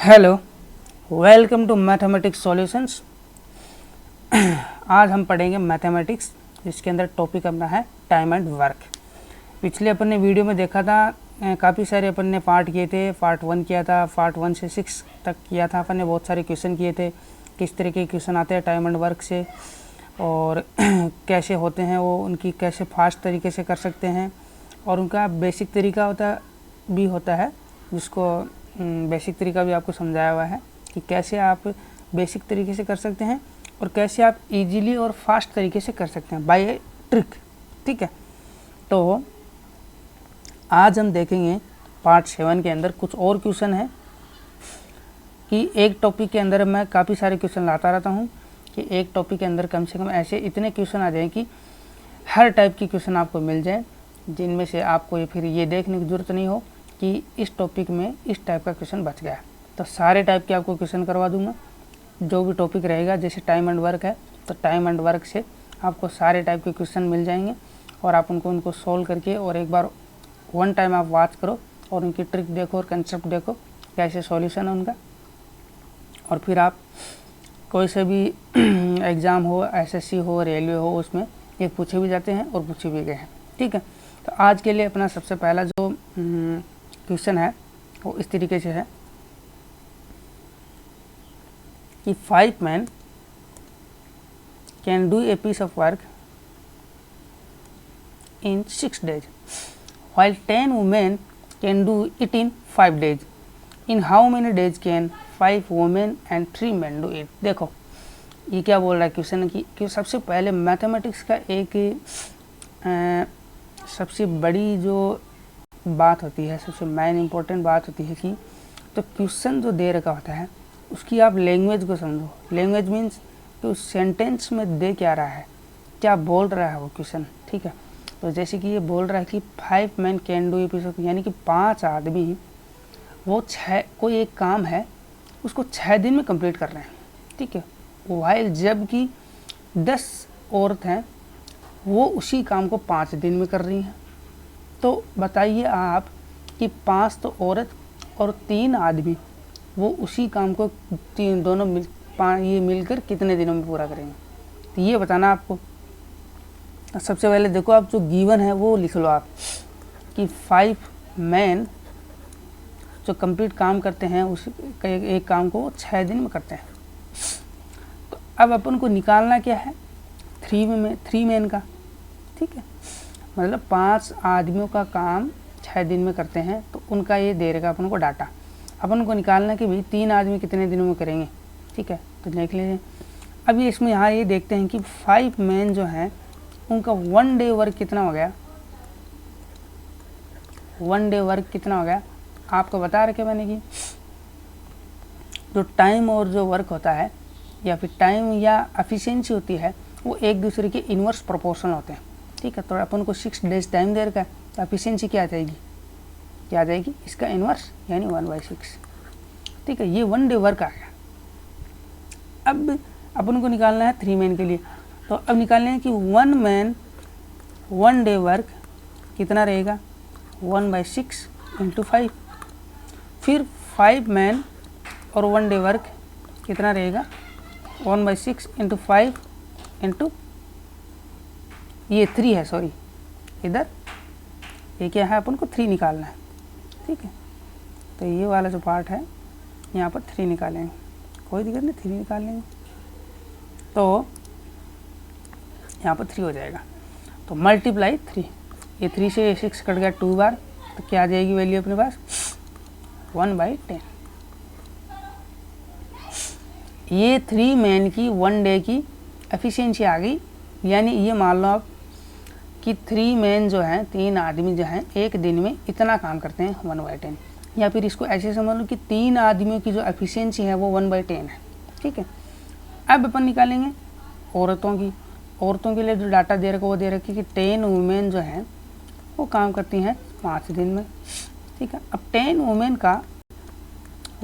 Hello, welcome to mathematics solutions. आज हम पढ़ेंगे मैथमेटिक्स, जिसके अंदर टॉपिक अपना है टाइम एंड वर्क। पिछले अपन ने वीडियो में देखा था, काफ़ी सारे अपन ने पार्ट किए थे। पार्ट 1 किया था, पार्ट 1 से 6 तक किया था अपन ने। बहुत सारे क्वेश्चन किए थे, किस तरह के क्वेश्चन आते हैं टाइम एंड वर्क से और कैसे होते हैं वो, उनकी कैसे फास्ट तरीके से कर सकते हैं, और उनका बेसिक तरीका होता है जिसको बेसिक तरीका भी आपको समझाया हुआ है कि कैसे आप बेसिक तरीके से कर सकते हैं और कैसे आप इजीली और फास्ट तरीके से कर सकते हैं बाय ए ट्रिक। ठीक है, तो आज हम देखेंगे पार्ट 7 के अंदर कुछ और क्वेश्चन है कि एक टॉपिक के अंदर मैं काफ़ी सारे क्वेश्चन लाता रहता हूँ कि एक टॉपिक के अंदर कम से कम ऐसे इतने क्वेश्चन आ जाएं कि हर टाइप की क्वेश्चन आपको मिल जाए, जिनमें से आपको फिर ये देखने की ज़रूरत नहीं हो कि इस टॉपिक में इस टाइप का क्वेश्चन बच गया। तो सारे टाइप के आपको क्वेश्चन करवा दूंगा। जो भी टॉपिक रहेगा, जैसे टाइम एंड वर्क है तो टाइम एंड वर्क से आपको सारे टाइप के क्वेश्चन मिल जाएंगे और आप उनको सॉल्व करके और एक बार वन टाइम आप वॉच करो और उनकी ट्रिक देखो और कंसेप्ट देखो कैसे सॉल्यूशन है उनका। और फिर आप कोई से भी एग्ज़ाम हो, एसएससी हो, रेलवे हो, उसमें ये पूछे भी जाते हैं और पूछे भी गए हैं। ठीक है, तो आज के लिए अपना सबसे पहला जो क्वेश्चन है वो इस तरीके से है कि 5 men can do a piece of work in 6 days while 10 women can do it in 5 days. In how many days can 5 women and 3 men do it? देखो ये क्या बोल रहा है क्वेश्चन कि सबसे पहले मैथमेटिक्स का एक सबसे बड़ी जो बात होती है, सबसे मेन इम्पोर्टेंट बात होती है कि तो क्वेश्चन जो दे रखा होता है उसकी आप लैंग्वेज को समझो। लैंग्वेज मीन्स कि उस सेंटेंस में दे क्या रहा है, क्या बोल रहा है वो क्वेश्चन। ठीक है, तो जैसे कि ये बोल रहा है कि 5 men can do a piece of, यानी कि 5 आदमी वो कोई एक काम है उसको 6 दिन में कंप्लीट कर रहे हैं। ठीक है, वाइल जबकि 10 औरत हैं वो उसी काम को 5 दिन में कर रही हैं। तो बताइए आप कि 5 तो औरत और 3 आदमी वो उसी काम को दोनों मिलकर कितने दिनों में पूरा करेंगे, तो ये बताना आपको। सबसे पहले देखो, आप जो गिवन है वो लिख लो आप कि 5 men जो कंप्लीट काम करते हैं उस एक काम को 6 दिन में करते हैं। तो अब अपन को निकालना क्या है, 3 men का। ठीक है, मतलब 5 आदमियों का काम 6 दिन में करते हैं, तो उनका ये दे रहेगा अपन को डाटा। अपन को निकालना कि भाई 3 आदमी कितने दिनों में करेंगे। ठीक है, तो देख लीजिए। अब ये इसमें यहाँ ये देखते हैं कि 5 men जो हैं उनका 1 day वर्क कितना हो गया। 1 day वर्क कितना हो गया आपको बता रखे मैंने कि जो टाइम और जो वर्क होता है या फिर टाइम या एफिशिएंसी होती है वो एक दूसरे के इन्वर्स प्रोपोर्शनल होते हैं। ठीक है, तो अपन को 6 days टाइम दे रखा है, तो एफिशिएंसी क्या आ जाएगी, इसका इन्वर्स यानी 1/6। ठीक है, ये 1 day वर्क आ गया। अब अपन को निकालना है 3 men के लिए, तो अब निकालना है कि 1 man 1 day वर्क कितना रहेगा, 1/6 × 5। फिर 5 men और 1 day वर्क कितना रहेगा, 1/6 × 5 × ये 3 है, सॉरी इधर ये क्या है, अपन को 3 निकालना है। ठीक है, तो ये वाला जो पार्ट है यहाँ पर 3 निकालेंगे, कोई दिक्कत नहीं, 3 निकाल लेंगे तो यहाँ पर 3 हो जाएगा। तो मल्टीप्लाई 3, ये 3 से 6 कट गया 2 बार, तो क्या आ जाएगी वैल्यू अपने पास, 1/10। ये 3 men की 1 day की एफिशिएंसी आ गई। यानी ये मान लो आप कि 3 men जो हैं, 3 आदमी जो हैं एक दिन में इतना काम करते हैं 1/10, या फिर इसको ऐसे समझ लो कि 3 आदमियों की जो एफिशिएंसी है वो 1/10 है। ठीक है, अब अपन निकालेंगे औरतों के लिए जो डाटा दे रखा वो दे रखी कि 10 women जो हैं वो काम करती हैं 5 दिन में। ठीक है, अब 10 women का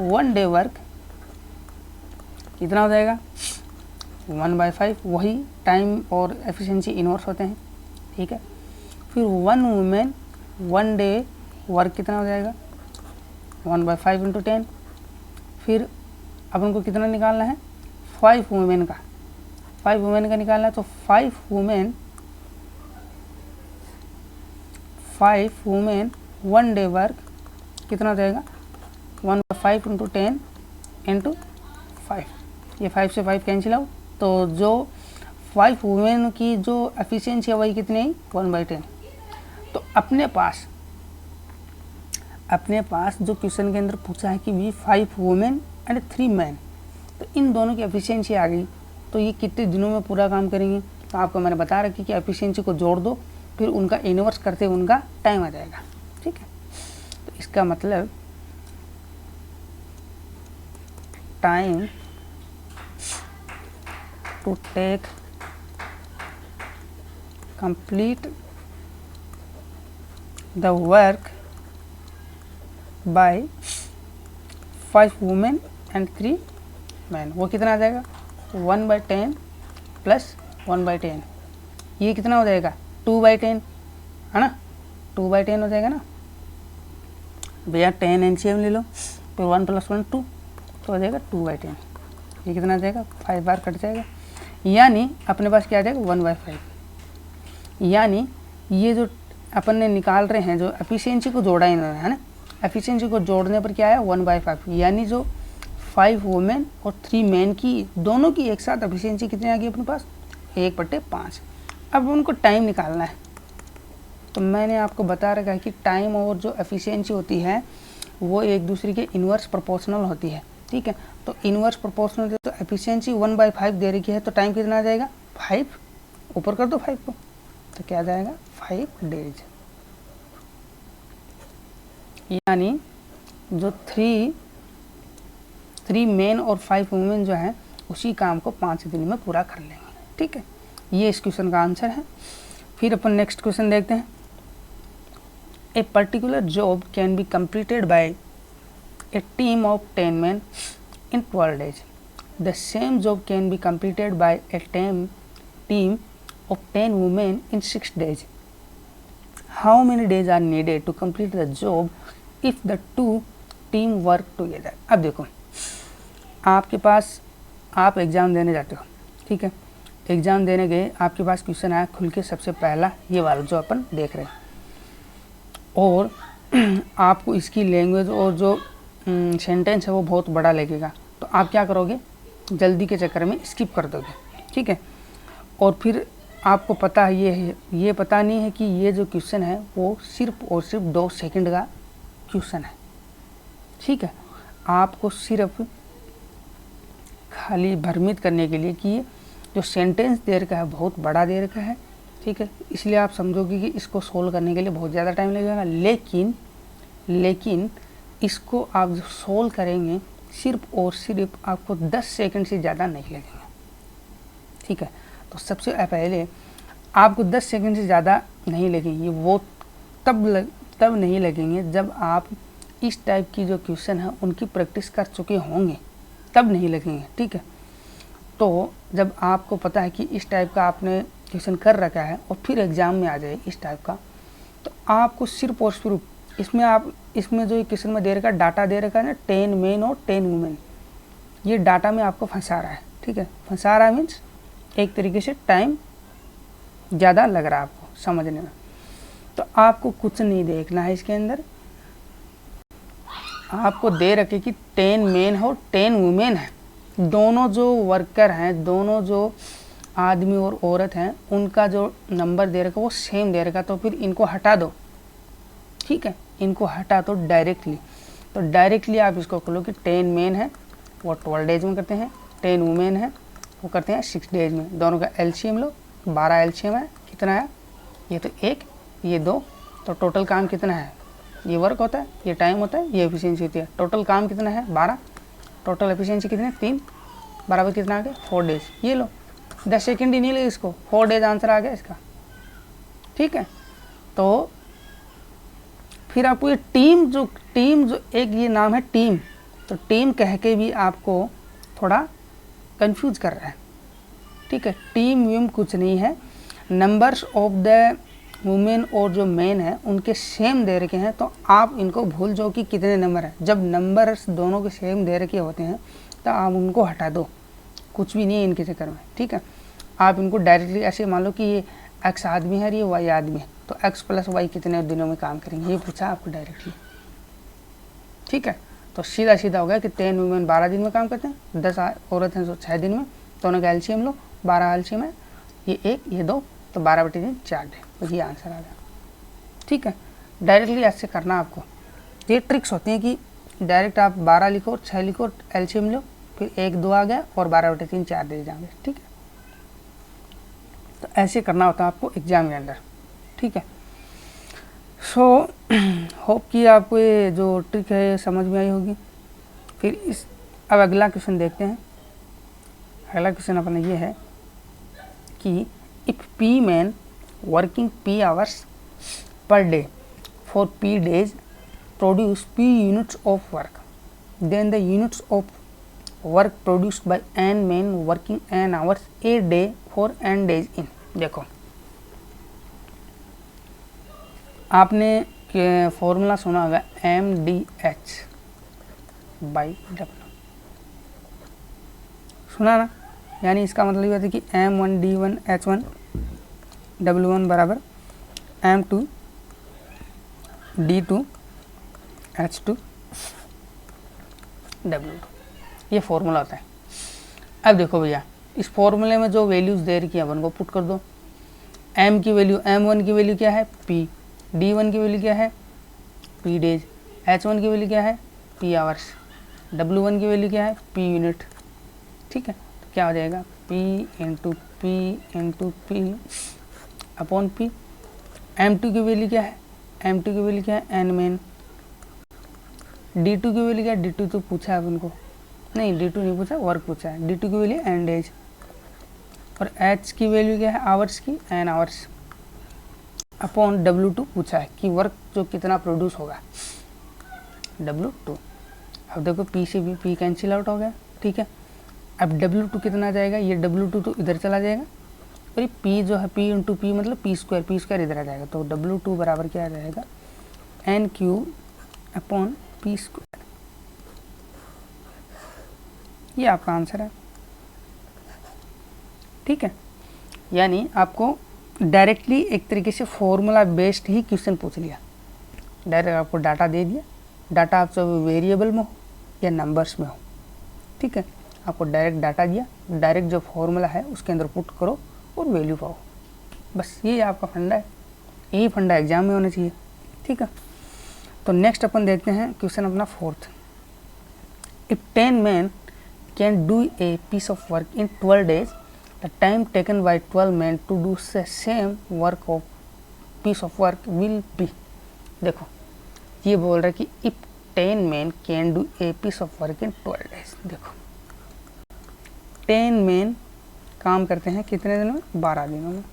1 day वर्क कितना हो जाएगा, 1/5, वही टाइम और एफिशिएंसी इन्वर्स होते हैं। ठीक है, फिर 1 woman 1 day वर्क कितना हो जाएगा, 1/5 × 10। फिर अपन को कितना निकालना है, 5 वुमेन का, 5 वुमेन का निकालना है। तो 5 वुमेन 1 डे वर्क कितना हो जाएगा, 1/5 × 10 × 5, ये 5 से 5 कैंसिल आउट। तो जो 5 वुमेन की जो एफिशिएंसी है वही कितनी है, 1/10। तो अपने पास जो क्वेश्चन के अंदर पूछा है कि वी 5 वुमेन एंड 3 मैन, तो इन दोनों की एफिशिएंसी आ गई। तो ये कितने दिनों में पूरा काम करेंगे, तो आपको मैंने बता रखी कि एफिशिएंसी को जोड़ दो, फिर उनका इन्वर्स करते उनका टाइम आ जाएगा। ठीक है, तो इसका मतलब time to take complete the work by 5 women and 3 man, वो कितना आ जाएगा, 1/10 प्लस 1/10, ये कितना हो जाएगा, 2/10 है ना, 2/10 हो जाएगा ना भैया। 10 एलसीएम ले लो, फिर 1 + 1 2, तो हो जाएगा 2/10। ये कितना आ जाएगा, 5 बार कट जाएगा, यानी अपने पास क्या आ जाएगा, 1/5। यानी ये जो अपन ने निकाल रहे हैं, जो एफिशिएंसी को जोड़ा इन्होंने, है ना, एफिशिएंसी को जोड़ने पर क्या आया, 1/5, यानी जो 5 वुमेन और 3 मैन की दोनों की एक साथ एफिशिएंसी कितनी आ गई अपने पास, 1/5। अब उनको टाइम निकालना है। तो मैंने आपको बता रखा है कि टाइम और जो एफिशिएंसी होती है वो एक दूसरे के इन्वर्स प्रोपोर्शनल होती है। ठीक है, तो इन्वर्स प्रोपोर्शनल, तो एफिशिएंसी 1/5 दे रखी है, तो टाइम कितना आ जाएगा, 5, ऊपर कर दो 5 को, तो क्या आ जाएगा, 5 डेज। यानी जो 3 मेन और 5 वुमेन जो है उसी काम को 5 दिन में पूरा कर लेंगे। ठीक है, ये इस क्वेश्चन का आंसर है। फिर अपन नेक्स्ट क्वेश्चन देखते हैं। A particular job can be completed by A team of 10 men in 12 days. The same job can be completed by a team of 10 women in 6 days. How many days are needed to complete the job if the two team work together? अब देखो, आपके पास, आप exam देने जाते हो, ठीक है, exam देने गए, आपके पास क्वेश्चन आया खुल के सबसे पहला ये वाला जो अपन देख रहे हैं, और आपको इसकी लैंग्वेज और जो सेंटेंस है वो बहुत बड़ा लगेगा, तो आप क्या करोगे, जल्दी के चक्कर में स्किप कर दोगे। ठीक है, और फिर आपको पता है ये पता नहीं है कि ये जो क्वेश्चन है वो सिर्फ और सिर्फ 2 सेकंड का क्वेश्चन है। ठीक है, आपको सिर्फ खाली भ्रमित करने के लिए कि जो सेंटेंस दे रखा है बहुत बड़ा दे रखा है। ठीक है, इसलिए आप समझोगे कि इसको सोल्व करने के लिए बहुत ज़्यादा टाइम लगेगा, लेकिन इसको आप जो सोल्व करेंगे सिर्फ और सिर्फ आपको 10 सेकंड से ज़्यादा नहीं लगेंगे। ठीक है, तो सबसे पहले आपको 10 सेकंड से ज़्यादा नहीं लगेंगे, वो तब नहीं लगेंगे जब आप इस टाइप की जो क्वेश्चन है उनकी प्रैक्टिस कर चुके होंगे, तब नहीं लगेंगे। ठीक है, तो जब आपको पता है कि इस टाइप का आपने क्वेश्चन कर रखा है और फिर एग्ज़ाम में आ जाए इस टाइप का, तो आपको सिर्फ और सिर्फ इसमें जो क्वेश्चन में दे रखा है, डाटा दे रखा है ना, 10 मेन और 10 वुमेन, ये डाटा में आपको फंसा रहा है। ठीक है, फंसा रहा है मीन्स एक तरीके से टाइम ज़्यादा लग रहा है आपको समझने में। तो आपको कुछ नहीं देखना है इसके अंदर, आपको दे रखे कि 10 मेन है और 10 वुमेन है, दोनों जो वर्कर हैं, दोनों जो आदमी और औरत हैं, उनका जो नंबर दे रखा वो सेम दे रखा, तो फिर इनको हटा दो। ठीक है, इनको हटा दो डायरेक्टली, तो डायरेक्टली आप इसको कर लो कि 10 मेन है वो 12 डेज में करते हैं, 10 वुमेन है वो करते हैं 6 डेज में। दोनों का एलसीएम लो, 12 एलसीएम है, कितना है, ये तो 1 ये 2, तो टोटल काम कितना है, ये वर्क होता है, ये टाइम होता है, ये एफिशिएंसी होती है। टोटल काम कितना है, 12, टोटल एफिशिएंसी कितनी है, 3, बराबर कितना आ गया, 4 डेज। ये लो, 10 सेकेंड ही नहीं लगे इसको, 4 डेज आंसर आ गया इसका। ठीक है, तो फिर आपको ये टीम जो एक ये नाम है टीम, तो टीम कह के भी आपको थोड़ा कंफ्यूज कर रहा है। ठीक है, टीम वीम कुछ नहीं है, नंबर्स ऑफ द वुमेन और जो मैन है उनके सेम दे रखे हैं तो आप इनको भूल जाओ कि कितने नंबर हैं। जब नंबर्स दोनों के सेम दे रखे होते हैं तो आप उनको हटा दो, कुछ भी नहीं है इनके चक्कर में, ठीक है। आप इनको डायरेक्टली ऐसे मान लो कि ये एक्स आदमी है और ये वाई आदमी है, तो एक्स प्लस वाई कितने दिनों में काम करेंगे, ये पूछा आपको डायरेक्टली, ठीक है। तो सीधा सीधा हो गया कि 10 वुमेन 12 दिन में काम करते हैं, 10 औरत हैं तो 6 दिन में, दोनों का एलसीएम लो, 12 एलसीएम है, ये 1 ये 2, तो 12/3 4 डे, तो ये आंसर आ गया, ठीक है। डायरेक्टली ऐसे करना आपको, ये ट्रिक्स होती हैं कि डायरेक्ट आप 12 लिखो 6 लिखो एलसीएम लो, फिर 1 2 आ गया और 12/3 4 दे जाएंगे, ठीक है। तो ऐसे करना होता है आपको एग्जाम के अंदर, ठीक है। सो होप कि आपको ये जो ट्रिक है समझ में आई होगी। फिर अब अगला क्वेश्चन देखते हैं। अगला क्वेश्चन अपना ये है कि if P man working P hours per day for P days produce P units of work, then the units of work produced by n men working n hours a day for n days in। देखो आपने formula सुना होगा MDH by W, सुना ना, यानी इसका मतलब ये होता है कि M1 D1 H1 W1 बराबर M2 D2 H2 W2, ये फॉर्मूला होता है। अब देखो भैया इस फॉर्मूले में जो वैल्यूज़ दे रखी है अपन को पुट कर दो। M की वैल्यू, M1 की वैल्यू क्या है P, D1 की वैल्यू क्या है P डेज, H1 की वैल्यू क्या है P आवर्स, W1 की वैल्यू क्या है P यूनिट, ठीक है। तो क्या हो जाएगा P into P upon P। M2 की वैल्यू क्या है, M2 की वैल्यू क्या है N मेन, D2 की वैल्यू क्या है, D2 तो पूछा है अपन को, नहीं D2 नहीं पूछा, वर्क पूछा है, D2 की वैल्यू N डेज, और H की वैल्यू क्या है आवर्स की N आवर्स, अपॉन W2 पूछा है कि वर्क जो कितना प्रोड्यूस होगा W2। अब देखो P से भी P कैंसिल आउट हो गया, ठीक है। अब W2 कितना जाएगा, ये W2 तो इधर चला जाएगा, और ये P जो है P इंटू P मतलब P स्क्वायर इधर आ जाएगा, तो W2 बराबर क्या आ जाएगा N³ अपॉन P स्क्वायर, ये आपका आंसर है, ठीक है। यानी आपको डायरेक्टली एक तरीके से फॉर्मूला बेस्ड ही क्वेश्चन पूछ लिया, डायरेक्ट आपको डाटा दे दिया, डाटा आप चाहे वेरिएबल में हो या नंबर्स में हो, ठीक है। आपको डायरेक्ट डाटा दिया, डायरेक्ट जो फॉर्मूला है उसके अंदर पुट करो और वैल्यू पाओ, बस ये आपका फंडा है, यही फंडा एग्जाम में होना चाहिए, ठीक है। तो नेक्स्ट अपन देखते हैं क्वेश्चन अपना 4th। If 10 men can do a piece of work in 12 days, the time taken by 12 men to do the same work of piece of work will be। देखो ये बोल रहा है कि if 10 men can do a piece of work in 12 days, देखो 10 men काम करते हैं कितने दिनों में, 12 दिनों में।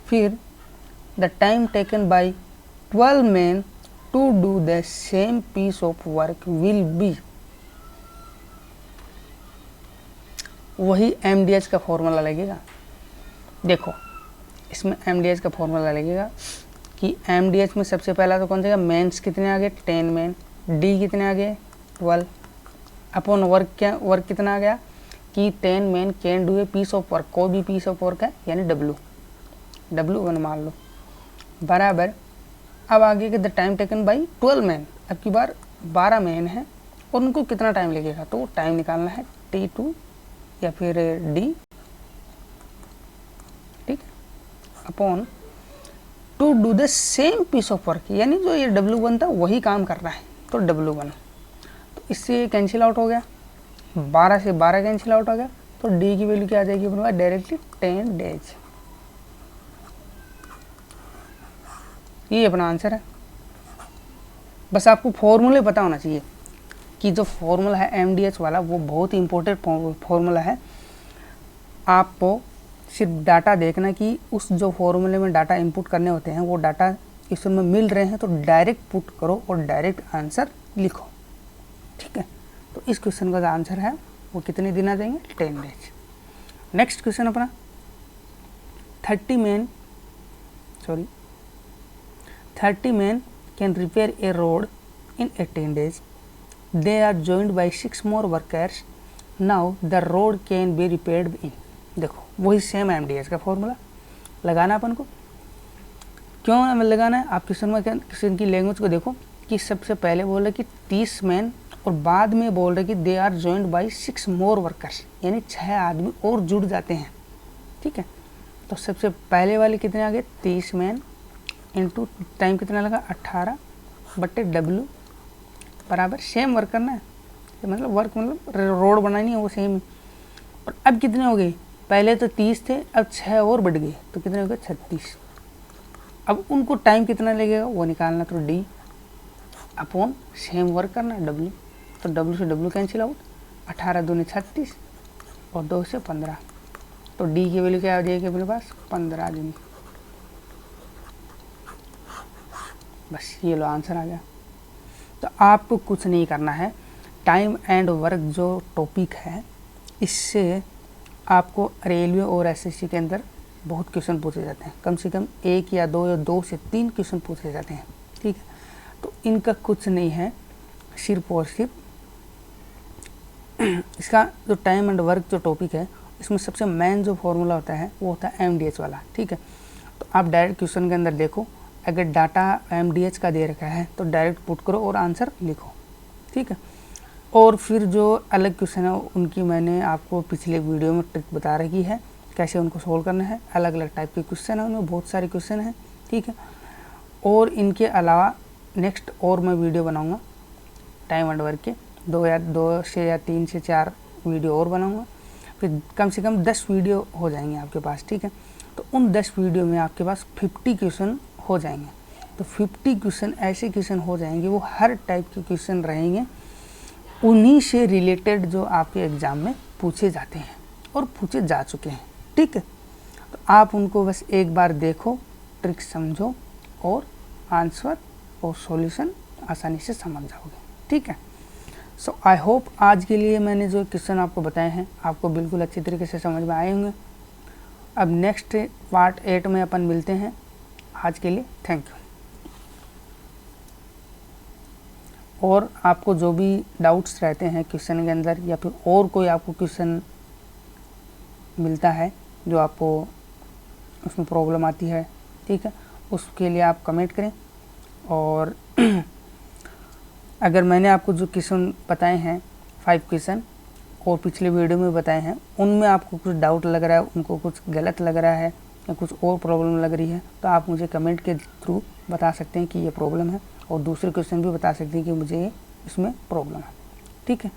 फिर the time taken by 12 men to do the same piece of work will be, वही MDH का फॉर्मूला लगेगा। देखो इसमें MDH का फॉर्मूला लगेगा कि MDH में सबसे पहला तो कौन सा, मेंस कितने आ गए 10 मेन, D कितने आ गए 12, अपॉन वर्क कितना आ गया कि 10 men can do a piece of work, कोई भी पीस ऑफ वर्क है यानी W1 मान लो, बराबर अब आगे के the time taken by 12 man, अब की बार 12 मैन है और उनको कितना टाइम लगेगा, तो टाइम निकालना है T2 या फिर D, ठीक है, upon to do the same piece of work, यानी जो ये W1 था वही काम कर रहा है, तो W1, तो इससे कैंसिल आउट हो गया, 12 से 12 कैंसिल आउट हो गया, तो D की वैल्यू क्या आ जाएगी अपने पास डायरेक्टली 10 डेज, ये अपना आंसर है। बस आपको फॉर्मूले पता होना चाहिए कि जो फॉर्मूला है MDH वाला वो बहुत ही इंपॉर्टेंट फॉर्मूला है। आपको सिर्फ डाटा देखना कि उस जो फॉर्मूले में डाटा इनपुट करने होते हैं वो डाटा क्वेश्चन में मिल रहे हैं तो डायरेक्ट पुट करो और डायरेक्ट आंसर लिखो, ठीक है। तो इस क्वेश्चन का जो आंसर है वो कितने दिन आ जाएंगे 10 डेज। नेक्स्ट क्वेश्चन अपना 30 men sorry, 30 men can repair a road in 18 days. They are joined by 6 more workers. Now the road can be repaired in. देखो वही सेम MDH का फॉर्मूला लगाना अपन को। क्यों हमें लगाना है? आप क्वेश्चन की लैंग्वेज को देखो कि सबसे पहले बोल रहे कि 30 मैन और बाद में बोल रहे कि they are joined by 6 more workers, यानी 6 आदमी और जुड़ जाते हैं। ठीक है, तो सबसे पहले वाले कितने आ गए 30 मैन इंटू टाइम कितना लगा 18/W बराबर सेम वर्क करना है, मतलब वर्क मतलब रोड बनानी है वो सेम। और अब कितने हो गए, पहले तो 30 थे, अब 6 और बढ़ गए तो कितने हो गए 36। अब उनको टाइम कितना लगेगा वो निकालना, तो D अपॉन सेम वर्क करना W, तो W से W कैंसिल आउट, 18 दूनी 36 और 2 से 15, तो D की वैल्यू क्या आ जाएगी अपने पास 15 दूनी। बस ये लो आंसर आ गया। तो आपको कुछ नहीं करना है, टाइम एंड वर्क जो टॉपिक है इससे आपको रेलवे और SSC के अंदर बहुत क्वेश्चन पूछे जाते हैं, कम से कम 1 या 2 या 2 से 3 क्वेश्चन पूछे जाते हैं। ठीक है, तो इनका कुछ नहीं है, सिर्फ और सिर्फ इसका जो टाइम एंड वर्क जो टॉपिक है इसमें सबसे मेन जो फॉर्मूला होता है वो होता है MDH वाला। ठीक है, तो आप डायरेक्ट क्वेश्चन के अंदर देखो, अगर डाटा MDH का दे रखा है तो डायरेक्ट पुट करो और आंसर लिखो। ठीक है, और फिर जो अलग क्वेश्चन है उनकी मैंने आपको पिछले वीडियो में ट्रिक बता रखी है कैसे उनको सोल्व करना है। अलग अलग टाइप के क्वेश्चन है, उनमें बहुत सारे क्वेश्चन हैं। ठीक है, और इनके अलावा नेक्स्ट और मैं वीडियो बनाऊंगा टाइम एंड वर्क के, 2 से या 3 से 4 वीडियो और बनाऊंगा, फिर कम से कम 10 वीडियो हो जाएंगे आपके पास। ठीक है, तो उन 10 वीडियो में आपके पास 50 क्वेश्चन हो जाएंगे। तो 50 क्वेश्चन ऐसे क्वेश्चन हो जाएंगे, वो हर टाइप के क्वेश्चन रहेंगे, उन्हीं से रिलेटेड जो आपके एग्ज़ाम में पूछे जाते हैं और पूछे जा चुके हैं। ठीक है, तो आप उनको बस एक बार देखो, ट्रिक समझो और आंसर और सॉल्यूशन आसानी से समझ जाओगे। ठीक है, सो आई होप आज के लिए मैंने जो क्वेश्चन आपको बताए हैं आपको बिल्कुल अच्छी तरीके से समझ में आए होंगे। अब नेक्स्ट पार्ट 8 में अपन मिलते हैं। आज के लिए थैंक यू। और आपको जो भी डाउट्स रहते हैं क्वेश्चन के अंदर या फिर और कोई आपको क्वेश्चन मिलता है जो आपको उसमें प्रॉब्लम आती है, ठीक है, उसके लिए आप कमेंट करें। और अगर मैंने आपको जो क्वेश्चन बताए हैं 5 क्वेश्चन और पिछले वीडियो में बताए हैं उनमें आपको कुछ डाउट लग रहा है, उनको कुछ गलत लग रहा है या कुछ और प्रॉब्लम लग रही है, तो आप मुझे कमेंट के थ्रू बता सकते हैं कि ये प्रॉब्लम है, और दूसरे क्वेश्चन भी बता सकते हैं कि मुझे ये इसमें प्रॉब्लम है। ठीक है,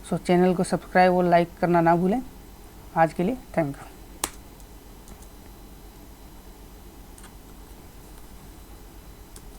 सो चैनल को सब्सक्राइब और लाइक करना ना भूलें। आज के लिए थैंक यू।